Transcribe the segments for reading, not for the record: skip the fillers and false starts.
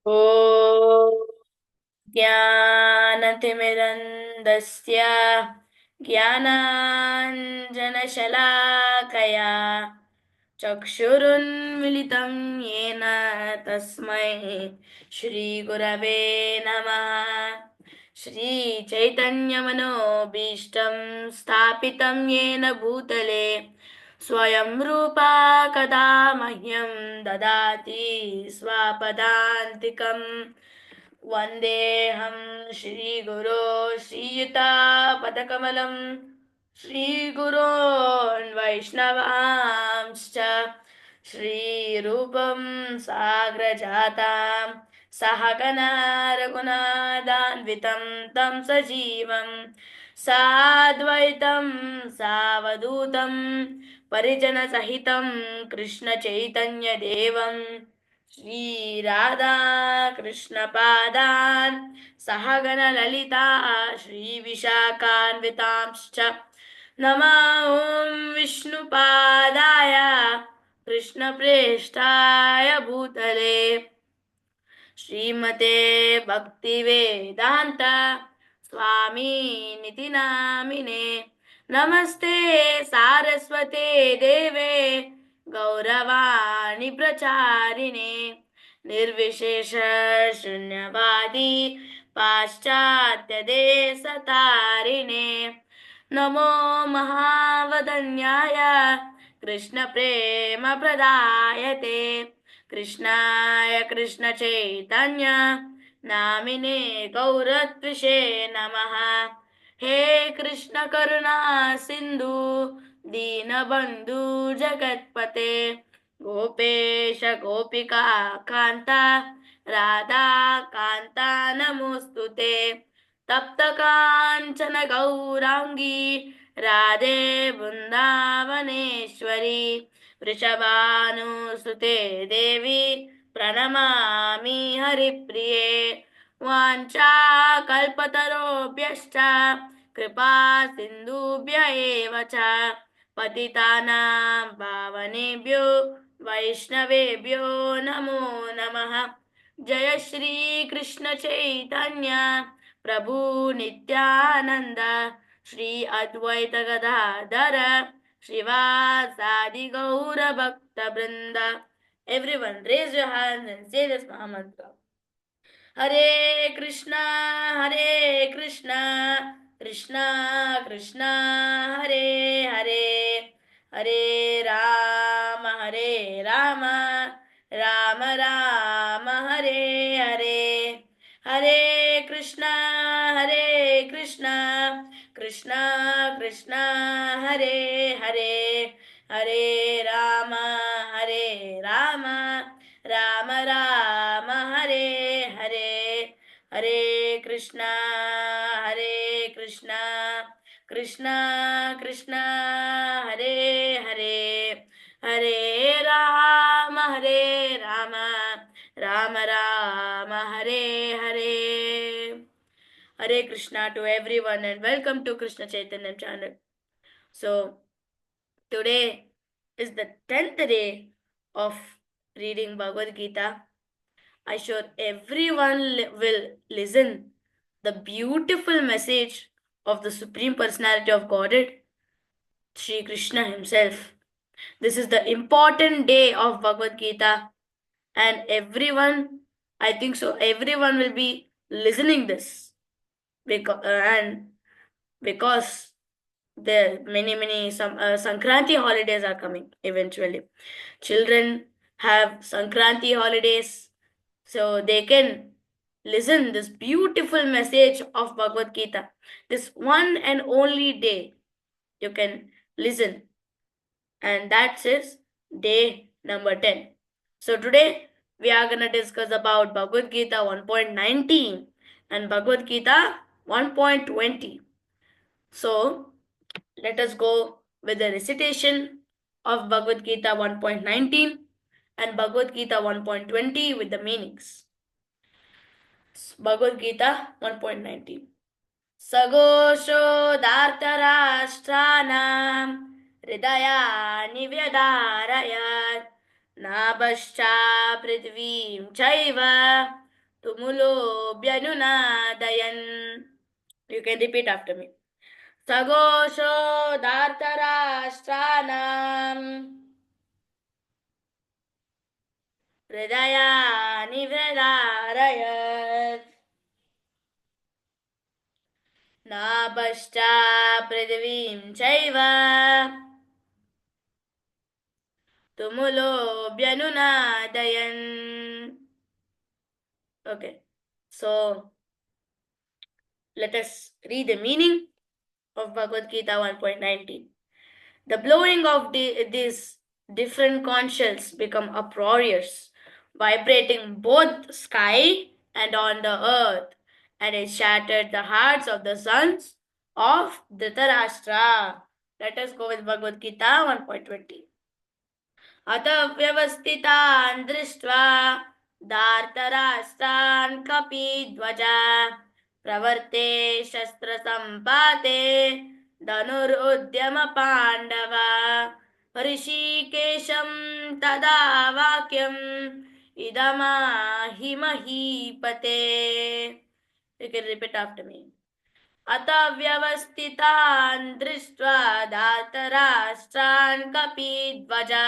ॐ ज्ञानतिमिरन्दस्य ज्ञानाञ्जनशलाकया चक्षुरुन्मिलितं येन तस्मै श्रीगुरवे नमः। श्रीचैतन्यमनोभीष्टं स्थापितं येन भूतले स्वयं रूपा कदा मह्यं ददाति स्वापदान्तिकम्। वन्देऽहं श्रीगुरो श्रीयुतापदकमलं श्रीगुरोन् वैष्णवांश्च श्रीरूपं साग्रजातां सहगना रघुनाथान्वितं तं सजीवं साद्वैतं सावधूतं परिजनसहितं कृष्णचैतन्यदेवं श्रीराधा कृष्णपादान् सहगणललिता श्रीविशाखान्वितांश्च नमो विष्णुपादाय कृष्णप्रेष्ठाय भूतले श्रीमते भक्तिवेदान्त स्वामीनिति नामिने। नमस्ते सारस्वते देवे गौरवाणी प्रचारिणे निर्विशेष शून्यवादी पाश्चात्य देशतारिणे नमो महावदन्याय कृष्ण प्रेम प्रदायते कृष्णाय कृष्ण चैतन्य नामिने गौरत्विषे नमः। हे कृष्ण करुणा सिंधु दीनबंधु जगत्पते गोपेश गोपिका कांता राधा कांता नमोस्तुते तप्त कांचन गौरांगी राधे वृंदावनेश्वरी वृषभानुसुते देवी प्रणमामि हरिप्रिये वाञ्छाकल्पतरोभ्यश्च कृपा सिन्धुभ्य एव च पतितानां पावनेभ्यो वैष्णवेभ्यो नमो नमः। जय श्री कृष्ण चैतन्य प्रभु नित्यानंद श्री अद्वैत गदाधर श्रीवासादि गौर भक्त वृंद। Everyone raise your hands and say this Maha Mantra. Hare Krishna, Krishna Krishna, Hare Hare, Hare Rama, Rama Rama, Hare Hare, Hare Krishna, Krishna Krishna, Hare Hare, Hare Rama, Rama Rama, Hare Hare, Hare Krishna, Krishna Krishna, Hare Hare, Hare Rama, Rama Rama, Hare Hare. Hare Krishna to everyone and welcome to Krishna Chaitanya channel. So today is the 10th day of reading Bhagavad Gita. I sure everyone will listen the beautiful message of the Supreme Personality of Godhead, Sri Krishna himself. This is the important day of Bhagavad Gita and everyone, I think so, everyone will be listening this because there many some Sankranti holidays are coming eventually. Children have Sankranti holidays, so they can listen this beautiful message of Bhagavad Gita. This one and only day you can listen, and that is day number 10. So today we are gonna discuss about Bhagavad Gita 1.19 and Bhagavad Gita 1.20. So let us go with the recitation of Bhagavad Gita 1.19 and Bhagavad Gita 1.20 with the meanings. Bhagavad Gita 1.19. सघोषोदार्तराष्ट्राणां हृदयानि व्यधारयत् नाभश्चा पृथिवीं चैव tumulobyअनुनादयन्. You can repeat after me. Sagosho dhartarashtraणाम् हृदयानि व्यदारयत्. नाभश्चा पृथिवीं चैव tumulobyअनुनादयन्. Okay, so let us read the meaning of Bhagavad Gita 1.19. The blowing of these different conch shells become uproarious, vibrating both sky and on the earth, and it shattered the hearts of the sons of Dhritarashtra. Let us go with Bhagavad Gita 1.20. अत व्यवस्थितान् दृष्ट्वा धार्तराष्ट्रान् कपिध्वजा प्रवर्ते शस्त्रसम्पाते धनुरुद्यमपाण्डवा ऋषिकेशं तदा वाक्यम् इदमाहि महीपते. You can repeat after me. अत व्यवस्थितान् दृष्ट्वा धार्तराष्ट्रान् कपिध्वजा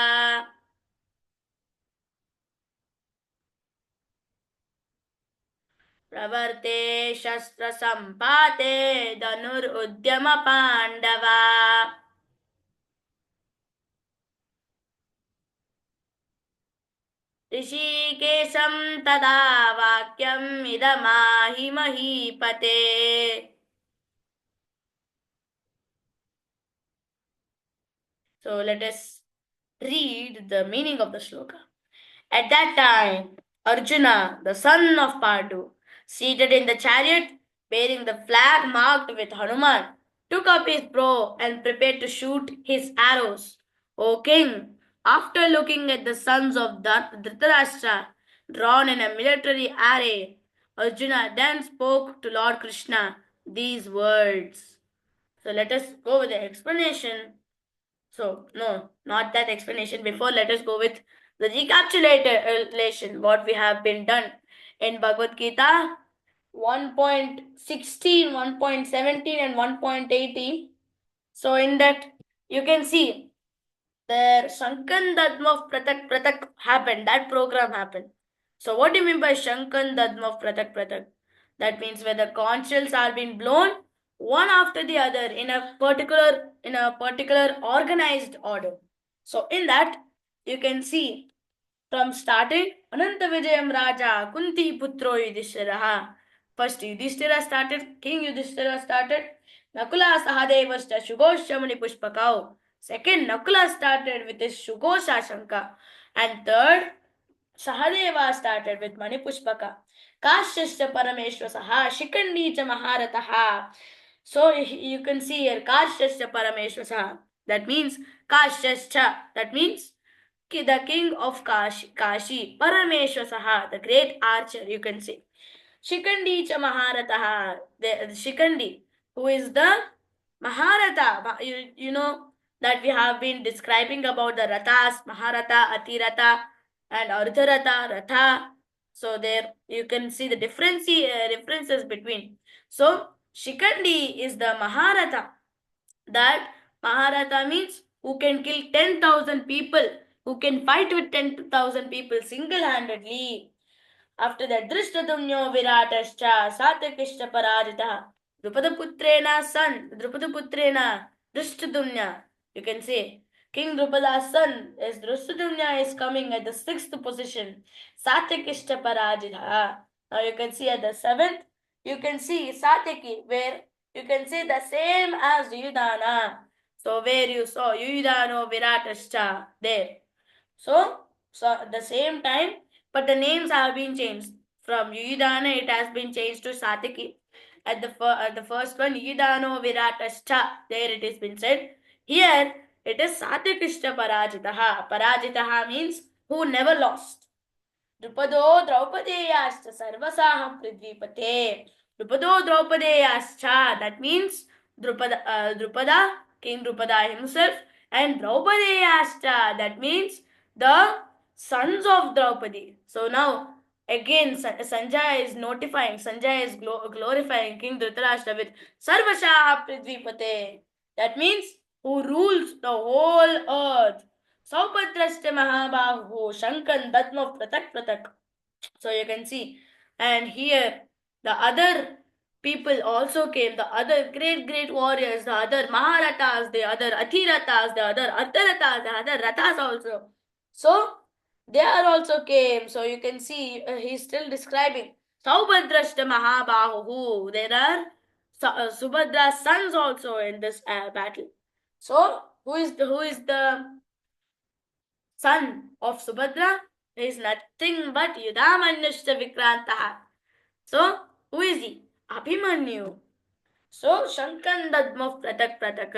प्रवर्ते शस्त्रसम्पाते धनुरुद्यमपाण्डवा ऋषिकेशं तदा वाक्यम् इदमाहि महीपते. So let us read the meaning of the shloka. At that time, Arjuna, the son of Pandu, seated in the chariot, bearing the flag marked with Hanuman, took up his bow and prepared to shoot his arrows. O king, after looking at the sons of Dhritarashtra drawn in a military array, Arjuna then spoke to Lord Krishna these words. So let us go with the explanation. So, no, not that explanation. Before, let us go with the recapitulation, what we have been done in Bhagavad Gita 1.16, 1.17 and 1.18. So, in that, you can see the Shankan Dadma of Pratak happened. That program happened. So, what do you mean by Shankan Dadma of Pratak? That means where the conch shells are being blown one after the other in a particular organized order. So in that you can see from starting Ananta Vijayam Raja Kunti Putro Yudhishthira. First Yudhishthira started, King Yudhishthira started. Nakula Sahadevasta Shugosha Mani Pushpakau. Second, Nakula started with his Shugosha Shanka. And third, Sahadeva started with Manipushpaka. Kashyascha Parameshwasaha Shikandi cha Maharataha. So you can see here Kashyascha Parameshwasaha. That means Kashyascha. That means the king of Kashi. Parameshwasaha, the great archer, you can say. Shikandi cha Maharataha. The Shikandi, who is the Maharata. You know that we have been describing about the Rathas, Maharata, Atirata and Ardharata, Ratha. So there you can see the differences between. So Shikandi is the Maharata. That Maharata means who can kill 10,000 people, who can fight with 10,000 people single-handedly. After that, Drishtatumnyo Viratascha Satyakishta Parajita Drupadaputrena son, Drupadaputrena Drishtatumnya. You can say King Drupada's son is Drishtatumnya is coming at the 6th position. Satyakishta Parajita. Now you can see at the 7th, you can see Satyaki, where you can say the same as Yudhana. So where you saw Yudhano Viratascha there. So at the same time, but the names have been changed. From Yudhana, it has been changed to Satyaki. At the first one, Yudhano Viratascha, there it has been said. Here, it is Satyakishta Parajitaha. Parajitaha means who never lost. Drupado Draupadeyascha Sarvasaham Pridvipate. Drupado Draupadeyascha, that means Drupada, King Drupada himself, and Draupadeyascha, that means the sons of Draupadi. So now Again, Sanjay is notifying, Sanjay is glorifying King Dhritarashtra with Sarvasha Prithvipate. That means who rules the whole earth. Saupadrashta Mahabahu Shankan Dadma Pratak Pratak. So you can see, and here the other people also came, the other great warriors, the other Maharathas, the other Athirathas, the other Artharathas, the other Rathas also. So they are also came. So you can see he's still describing Saubhadrashta Mahabahu. There are Subhadra's sons also in this battle. So who is the son of Subhadra? He is nothing but Yudhamanyashta Vikrantaha. So who is he? Abhimanyu. So Shankan Dadma Pratak Pratak.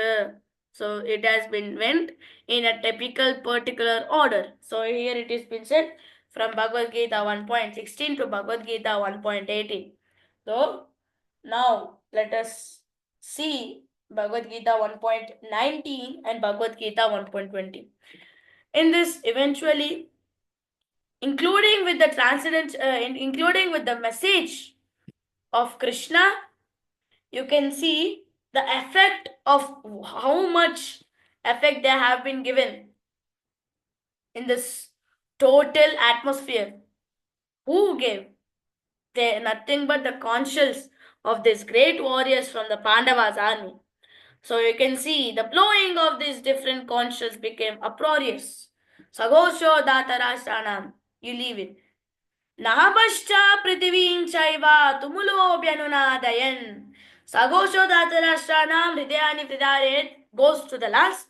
So it has been went in a typical particular order. So here it is been said from Bhagavad Gita 1.16 to Bhagavad Gita 1.18. So now let us see Bhagavad Gita 1.19 and Bhagavad Gita 1.20. In this, eventually, including with the transcendent, including with the message of Krishna, you can see the effect of how much effect they have been given in this total atmosphere. Who gave? They nothing but the conscience of these great warriors from the Pandavas army. So you can see the blowing of these different conches became uproarious. Sagosho datarashtanam. You leave it. Nahabascha prithivim chaiva tumulobhyanunadayan. Sagosho datarashtanam hridayani pridaret goes to the last.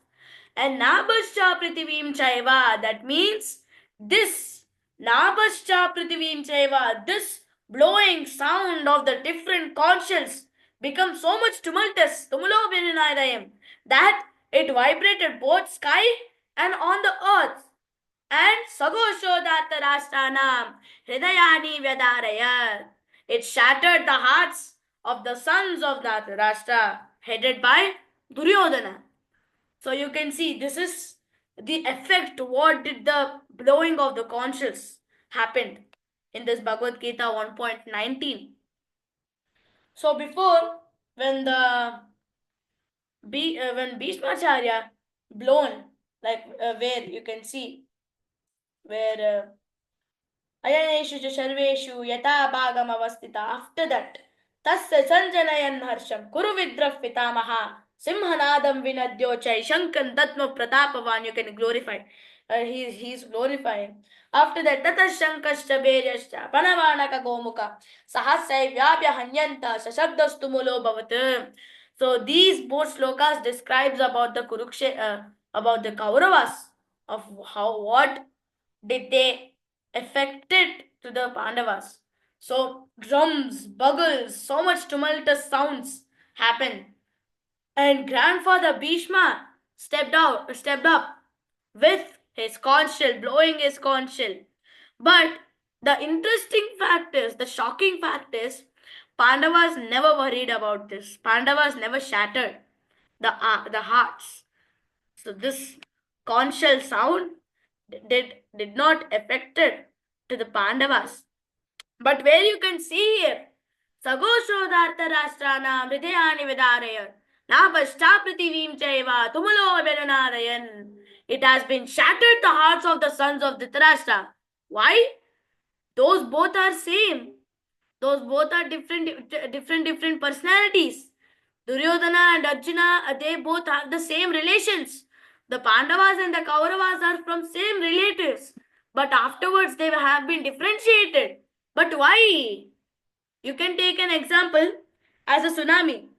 And Nabascha prithivim chaiva. That means this Nabascha prithivim chaiva. This blowing sound of the different conches become so much tumultuous, tumulobhyanunadayam, that it vibrated both sky and on the earth. And Sagoshodatarashtanam Hridayani Vyadarayat. It shattered the hearts of the sons of Dhatarashtra, headed by Duryodhana. So you can see this is the effect. What did the blowing of the conches happened in this Bhagavad Gita 1.19. So before, when when Bhishmacharya blown, like where you can see where Ayaneshu Sarveshu Yata Bhagam Avastita. After that, Tasya Sanjanayan Harsham Kuru Vidrah Pitamaha Simhanadam Vinadyochai Shankan Tatma Pratapavan. You can glorify. He's glorifying. After that, Tatas Shankashta Beryashta Panavanaka Gomuka Sahasai Vyapya Hanyanta Sashabdastumulo Bhavat. So these both slokas describes about the about the Kauravas, of how what did they affected to the Pandavas. So drums, bugles, so much tumultuous sounds happened. And grandfather Bhishma stepped up with his conch shell, blowing his conch shell. But the interesting fact is, the shocking fact is, Pandavas never worried about this. Pandavas never shattered the hearts. So this conch shell sound did not affected to the Pandavas. But where you can see here, Sagoshodhartha Rashtrana Hridayani Vidaraya Nabashta Prithivim Chaiva Tumulo Venunarayan. It has been shattered the hearts of the sons of Dhritarashtra. Why? Those both are same. Those both are different personalities. Duryodhana and Arjuna, they both have the same relations. The Pandavas and the Kauravas are from same relatives. But afterwards they have been differentiated. But why? You can take an example as a tsunami.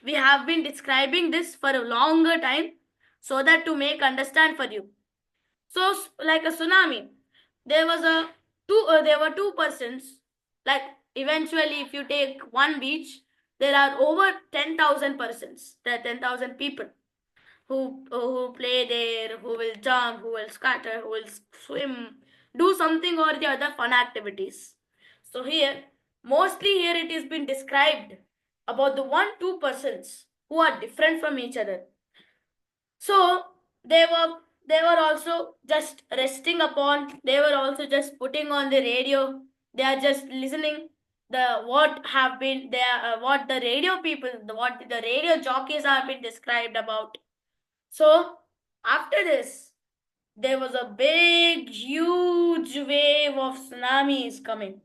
We have been describing this for a longer time so that to make understand for you. So like a tsunami, there were two persons. Like eventually, if you take one beach, there are over 10,000 persons. There are 10,000 people who play there, who will jump, who will scatter, who will swim, do something or the other fun activities. So here, mostly here it is been described about the 1-2 persons who are different from each other. So they were also just resting upon, they were also just putting on the radio They are just listening what the radio people, what the radio jockeys have been described about. So after this, there was a big, huge wave of tsunamis coming.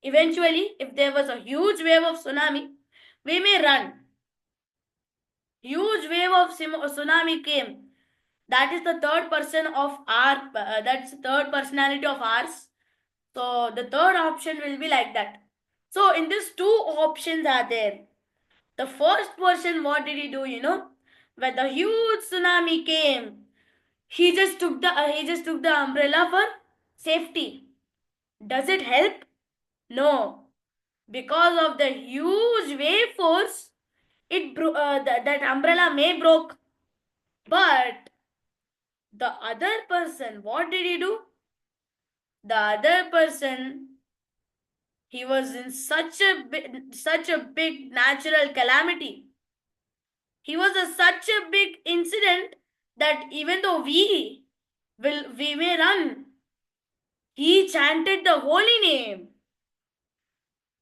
Eventually, if there was a huge wave of tsunami, we may run. Huge wave of tsunami came. That is the third person of our. That's the third personality of ours. So the third option will be like that. So in these two options are there. The first person, what did he do? When the huge tsunami came, he just took the umbrella for safety. Does it help? No, because of the huge wave force, that umbrella may broke. But the other person, what did he do? The other person, he was in such a big natural calamity. He was such a big incident that even though we may run, he chanted the holy name.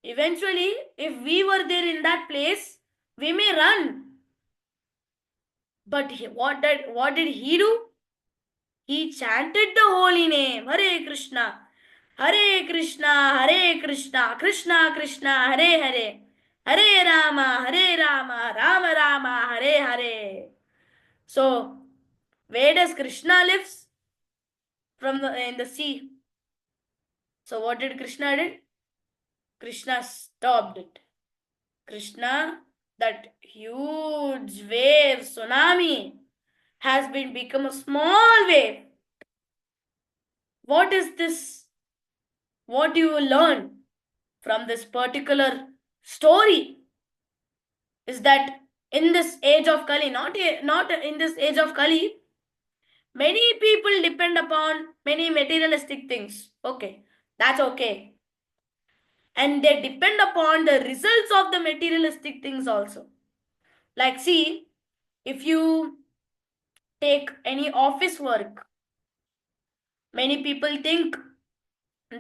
Eventually, if we were there in that place, we may run. But what did he do? He chanted the holy name, Hare Krishna, Hare Krishna, Hare Krishna, Krishna Krishna, Hare Hare, Hare Rama, Hare Rama, Rama Rama, Hare Hare. So, where does Krishna lives? In the sea. So what did Krishna did? Krishna stopped it. Krishna, that huge wave, tsunami, has become a small wave. What is this? What do you learn from this particular story? Is that in this age of Kali, not in this age of Kali, many people depend upon many materialistic things. Okay, that's okay. And they depend upon the results of the materialistic things also. Like, see, if you take any office work, many people think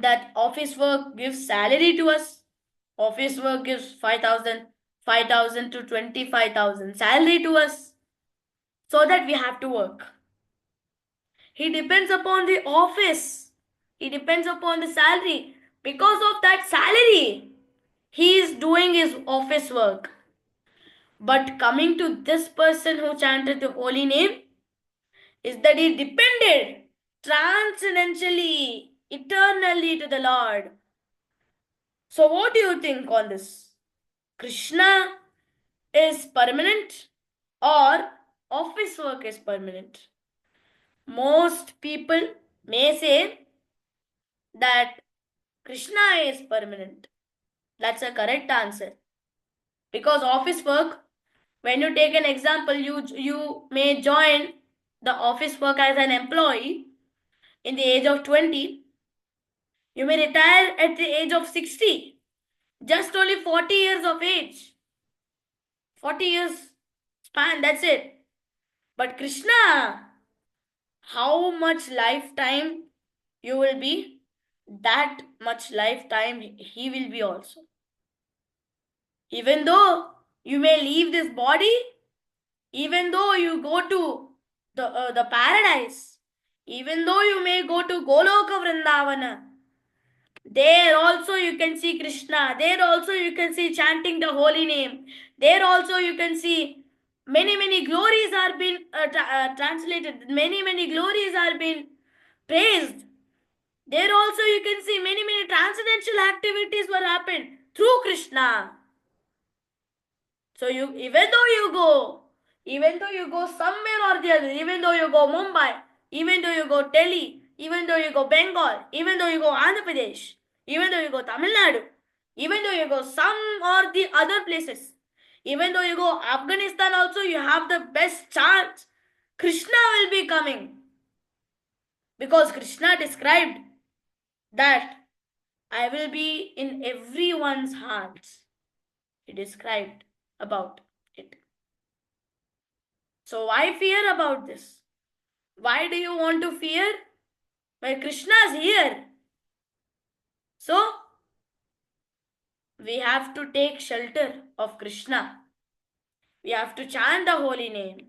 that office work gives salary to us. Office work gives 5,000 to 25,000 salary to us, so that we have to work. He depends upon the office. He depends upon the salary. Because of that salary, he is doing his office work. But coming to this person who chanted the holy name, is that he depended transcendentally, eternally to the Lord. So, what do you think on this? Krishna is permanent or office work is permanent? Most people may say that Krishna is permanent. That's a correct answer. Because office work, when you take an example, you may join the office work as an employee in the age of 20. You may retire at the age of 60. Just only 40 years of age. 40 years span, that's it. But Krishna, how much lifetime you will be, that much lifetime he will be also. Even though you may leave this body, even though you go to the paradise, even though you may go to Goloka Vrindavana, there also you can see Krishna. There also you can see chanting the holy name. There also you can see many glories are being translated. Many glories are being praised. There also you can see many transcendental activities were happened through Krishna. So even though you go somewhere or the other, even though you go Mumbai, even though you go Delhi, even though you go Bengal, even though you go Andhra Pradesh, even though you go Tamil Nadu, even though you go some or the other places, even though you go Afghanistan also, you have the best chance. Krishna will be coming. Because Krishna described that I will be in everyone's hearts. He described about it. So why fear about this? Why do you want to fear? Well, Krishna is here. So we have to take shelter of Krishna. We have to chant the holy name.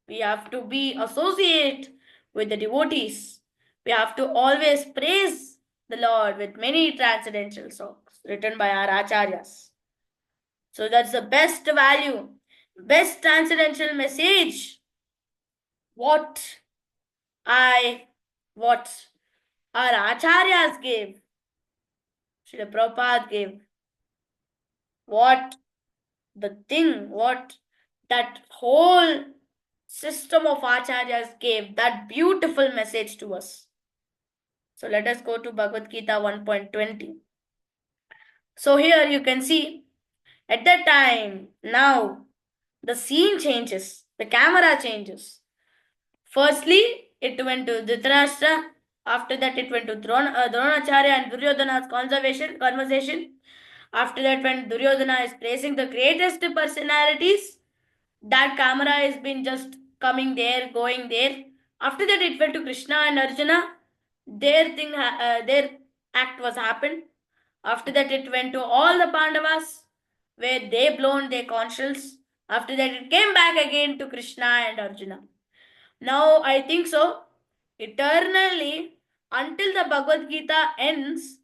We have to be associate with the devotees. We have to always praise the Lord with many transcendental songs written by our acharyas. So that's the best value, best transcendental message. What I, what our acharyas gave, Srila Prabhupada gave, what what that whole system of acharyas gave, that beautiful message to us. So let us go to Bhagavad Gita 1.20. So here you can see at that time, now the scene changes, the camera changes. Firstly, it went to Dhritarashtra. After that, it went to Dronacharya and Duryodhana's conversation. After that, when Duryodhana is praising the greatest personalities, that camera has been just coming there, going there. After that, it went to Krishna and Arjuna. Their act was happened. After that, it went to all the Pandavas, where they blown their conch shells. After that, it came back again to Krishna and Arjuna. Now, I think so. Eternally, until the Bhagavad Gita ends,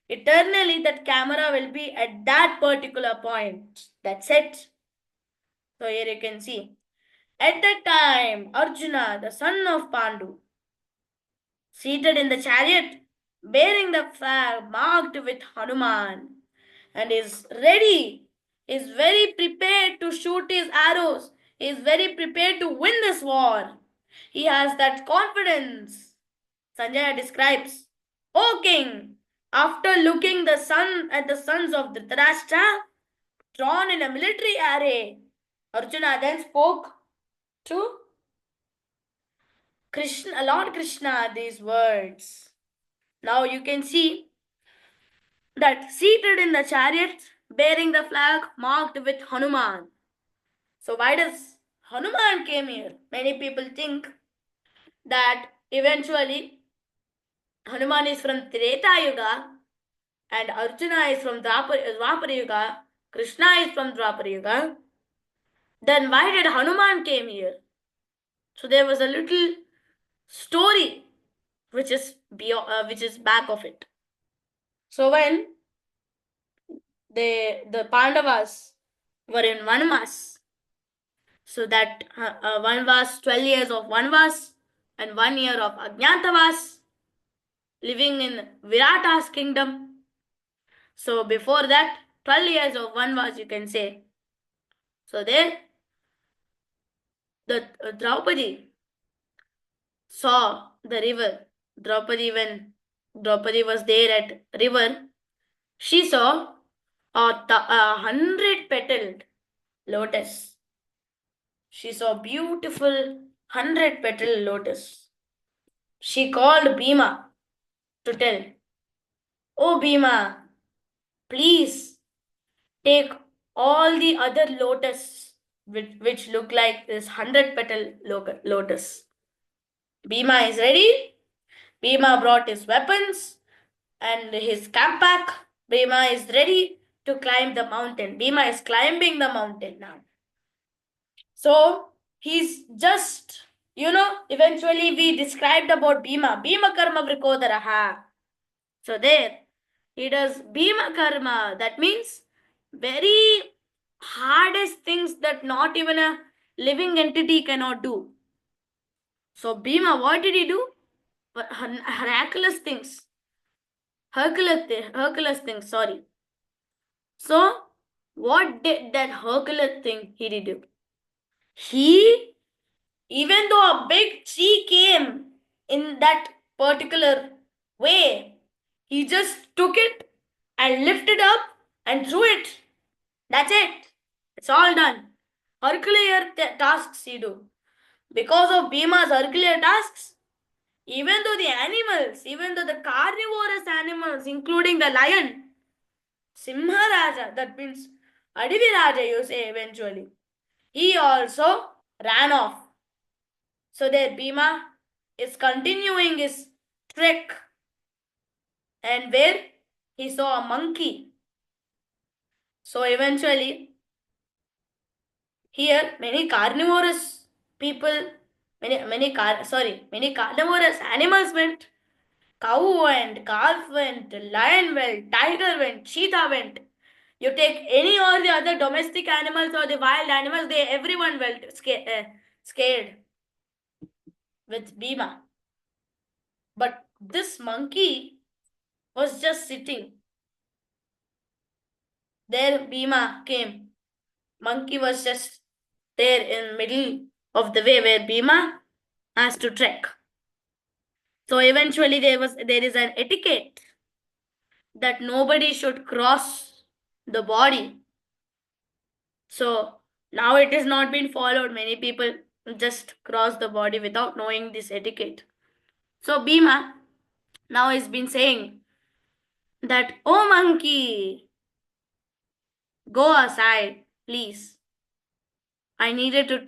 eternally that camera will be at that particular point. That's it. So here you can see. At that time, Arjuna, the son of Pandu, seated in the chariot, bearing the flag marked with Hanuman, and is very prepared to shoot his arrows, is very prepared to win this war. He has that confidence. Sanjaya describes, O king, after looking the sun at the sons of Dhritarashtra, drawn in a military array, Arjuna then spoke to Krishna, Lord Krishna, these words. Now you can see that seated in the chariot, bearing the flag marked with Hanuman. So why does Hanuman came here? Many people think that eventually Hanuman is from Treta Yuga and Arjuna is from Dwapara Yuga, Krishna is from Dwapara Yuga. Then why did Hanuman came here? So there was a little story which is back of it. So when the Pandavas were in Vanvas, so that Vanvas, 12 years of Vanvas and 1 year of Ajnatavas, living in Virata's kingdom. So before that, 12 years of Vanvas, you can say. So there, the Draupadi saw the river. When Draupadi was there at river, she saw a 100-petaled lotus. She saw beautiful 100-petaled lotus. She called Bhima to tell, Oh Bhima, please take all the other lotus which look like this 100-petal lotus. Bhima is ready. Bhima brought his weapons and his camp pack. Bhima is ready to climb the mountain. Bhima is climbing the mountain now. So he's just, eventually we described about Bhima. Bhima karma vrikodaraha. So there, he does Bhima karma. That means very hardest things that not even a living entity cannot do. So Bhima, what did he do? Miraculous things. Hercules things, sorry. So, what did that Hercules thing he did do? He, even though a big tree came in that particular way, he just took it and lifted up and threw it. That's it. It's all done. Herculean tasks he do. Because of Bhima's Herculean tasks, even though the carnivorous animals, including the lion, Simharaja, that means Adiviraja, you say eventually, he also ran off. So there Bhima is continuing his trek, and where he saw a monkey. So eventually, here many carnivorous people, many carnivorous animals went. Cow went, calf went, lion went, tiger went, cheetah went. You take any or the other domestic animals or the wild animals, everyone went scared with Bhima. But this monkey was just sitting. There Bhima came. Monkey was just there in middle of the way where Bhima has to trek. So eventually there is an etiquette that nobody should cross the body. So now it is not been followed. Many people just cross the body without knowing this etiquette. So Bhima now has been saying that, oh monkey, go aside, please. I needed to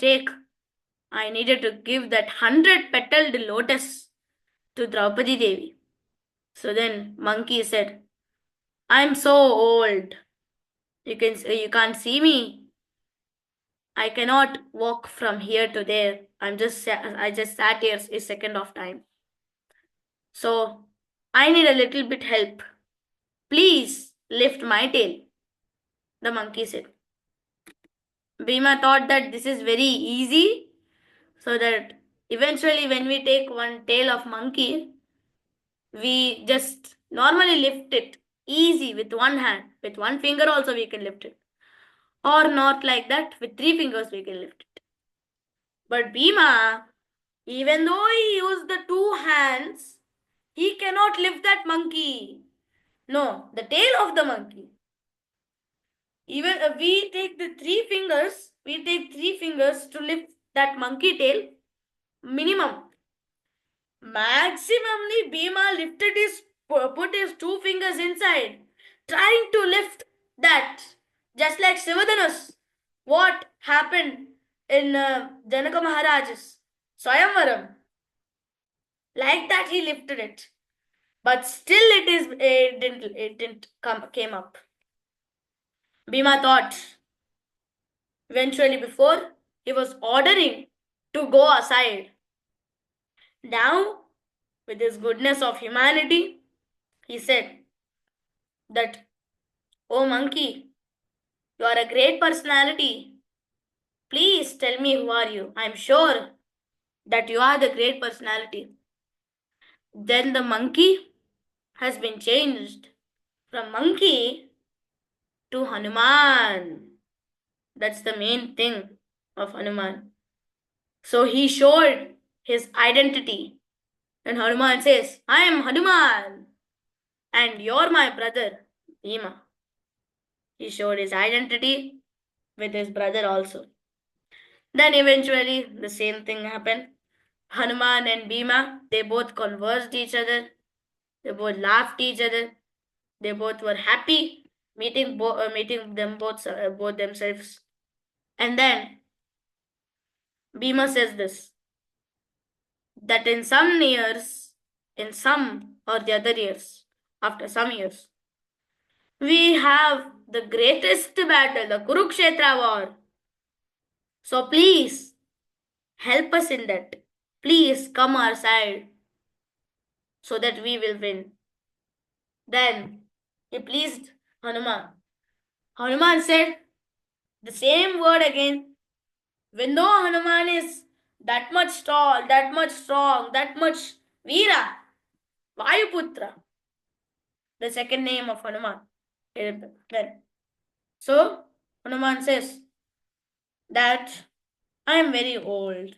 give that 100-petaled lotus to Draupadi Devi. So then monkey said, I'm so old. You can't see me. I cannot walk from here to there. I just sat here a second of time. So I need a little bit help. Please lift my tail. The monkey said. Bhima thought that this is very easy, so that eventually when we take one tail of monkey, we just normally lift it easy with one hand. With one finger also we can lift it. Or not like that, with 3 fingers we can lift it. But Bhima, even though he used the 2 hands, he cannot lift that monkey. No, the tail of the monkey. Even we take 3 fingers to lift that monkey tail, minimum. Maximumly, Bhima put his 2 fingers inside, trying to lift that. Just like Sivadhanus, what happened in Janaka Maharaj's Swayamvaram. Like that he lifted it. But still it didn't came up. Bhima thought, eventually before he was ordering to go aside. Now, with his goodness of humanity, he said that, oh monkey, you are a great personality. Please tell me who are you. I am sure that you are the great personality. Then the monkey has been changed from monkey to Hanuman. That's the main thing of Hanuman. So he showed his identity. And Hanuman says, I am Hanuman. And you're my brother, Bhima. He showed his identity with his brother also. Then eventually the same thing happened. Hanuman and Bhima, they both conversed each other. They both laughed each other. They both were happy meeting them both themselves. And then Bhima says this, that in some or the other years, after some years, we have the greatest battle, the Kurukshetra war. So please help us in that. Please come our side so that we will win. Then he pleased Hanuman. Hanuman said the same word again. When though Hanuman is that much tall, that much strong, that much Veera, Vayuputra, the second name of Hanuman. Then, so Hanuman says that I am very old.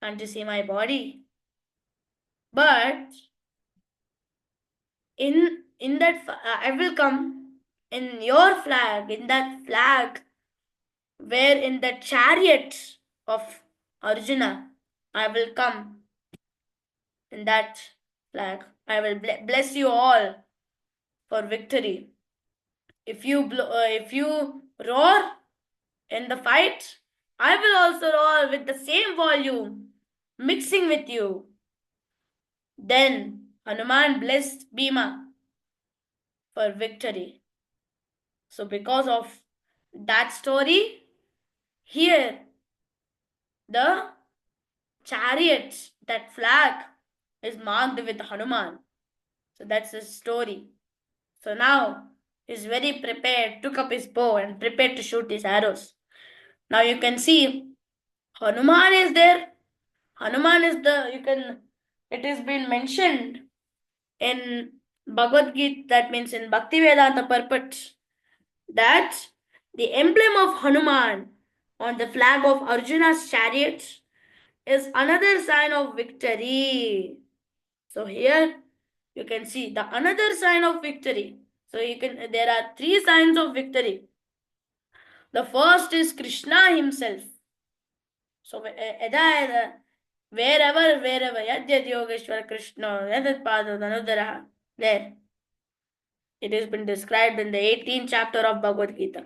Can't you see my body? But in that I will come in your flag, in that flag where in the chariot of Arjuna, I will come in that flag. I will bless you all for victory. If you roar in the fight, I will also roar with the same volume, mixing with you. Then Hanuman blessed Bhima for victory. So because of that story, here the chariots, that flag is marked with Hanuman. So that's the story. So now he's very prepared, took up his bow and prepared to shoot his arrows. Now you can see Hanuman is there. Hanuman is it has been mentioned in Bhagavad Gita, that means in Bhaktivedanta purport, that the emblem of Hanuman on the flag of Arjuna's chariot is another sign of victory. So here you can see the another sign of victory. So there are three signs of victory. The first is Krishna himself. So wherever Yad Yogeshwar Krishna, Yadat Pada there. It has been described in the 18th chapter of Bhagavad Gita.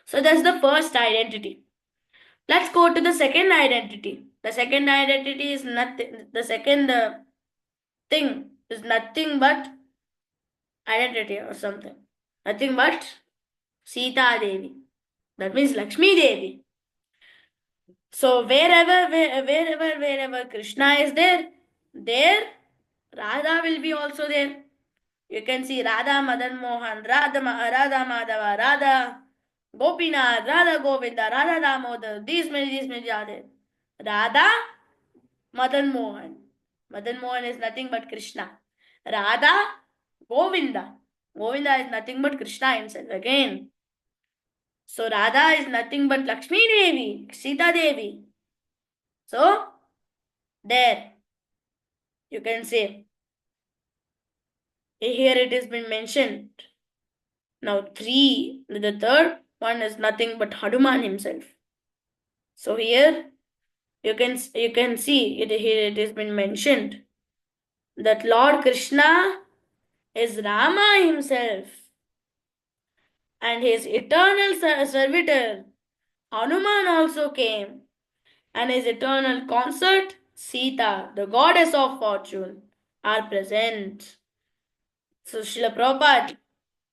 So that's the first identity. Let's go to the second identity. The second identity is nothing. The second thing is nothing but identity or something. Nothing but Sita Devi. That means Lakshmi Devi. So wherever Krishna is there Radha will be also there. You can see Radha Madan Mohan, Radha Madhava, Radha Gopinath, Radha Govinda, Radha Damodar. These many are there. Radha Madan Mohan. Madan Mohan is nothing but Krishna. Radha Govinda. Govinda is nothing but Krishna himself again. So Radha is nothing but Lakshmi Devi, Sita Devi. So there you can say here it has been mentioned. Now the third one is nothing but Hanuman himself. So here you can see here it has been mentioned that Lord Krishna is Rama himself and his eternal servitor Hanuman also came, and his eternal consort Sita, the goddess of fortune, are present. So Srila Prabhupada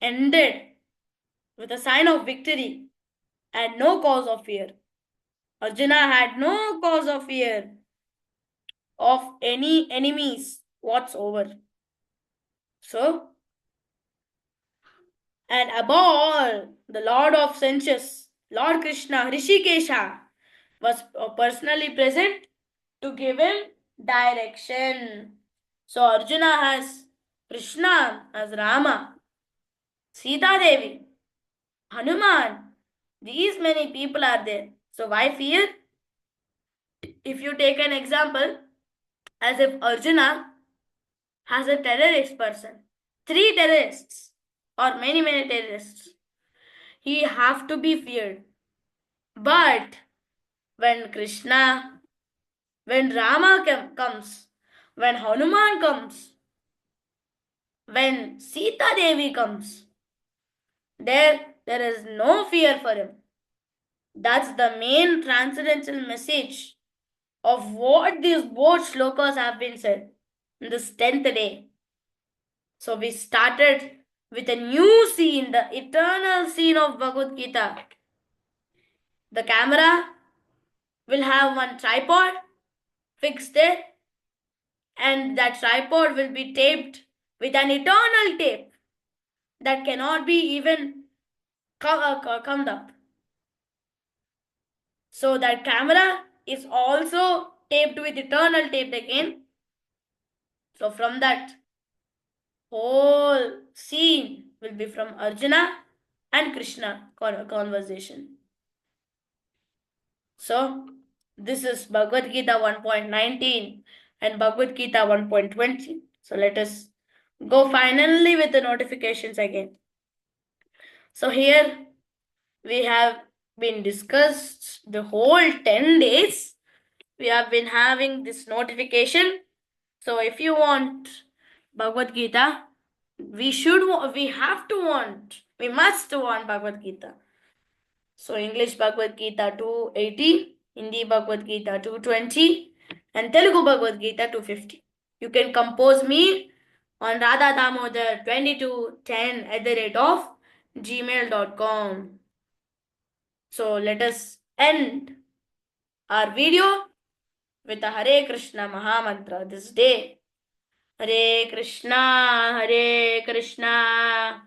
ended with a sign of victory and no cause of fear. Arjuna had no cause of fear of any enemies whatsoever. So, and above all, the Lord of Sensuous, Lord Krishna, Rishikesha, was personally present to give him direction. So Arjuna has Krishna as Rama, Sita Devi, Hanuman. These many people are there. So why fear? If you take an example, as if Arjuna has a terrorist person, 3 terrorists or many terrorists, he have to be feared. But when Krishna, when Rama comes, when Hanuman comes, when Sita Devi comes, there is no fear for him. That's the main transcendental message of what these both shlokas have been said in this 10th day. So we started with a new scene, the eternal scene of Bhagavad Gita. The camera will have one tripod fixed there, and that tripod will be taped with an eternal tape that cannot be even come up. So that camera is also taped with eternal tape again. So from that whole scene will be from Arjuna and Krishna conversation. So this is Bhagavad Gita 1.19 and Bhagavad Gita 1.20. So let us go finally with the notifications again. So here we have been discussed the whole 10 days. We have been having this notification. So if you want Bhagavad Gita, we must want Bhagavad Gita. So English Bhagavad Gita 280, Hindi Bhagavad Gita 220, and Telugu Bhagavad Gita 250. You can compose me on radhadamodar2210@gmail.com. So let us end our video with a Hare Krishna Mahamantra this day. Hare Krishna, Hare Krishna,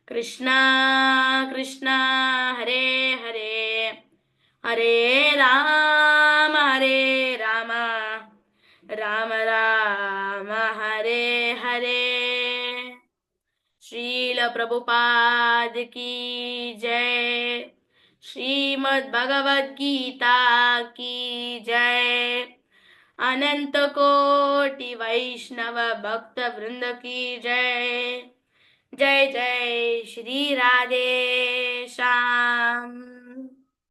Krishna Krishna, Hare Hare, Hare Rama, Rama Rama, Hare Hare. Srila Prabhupada की जय। श्रीमद् भगवद गीता की जय। अनंत कोटि वैष्णव भक्त वृंद की जय। जय जय श्री राधे श्याम।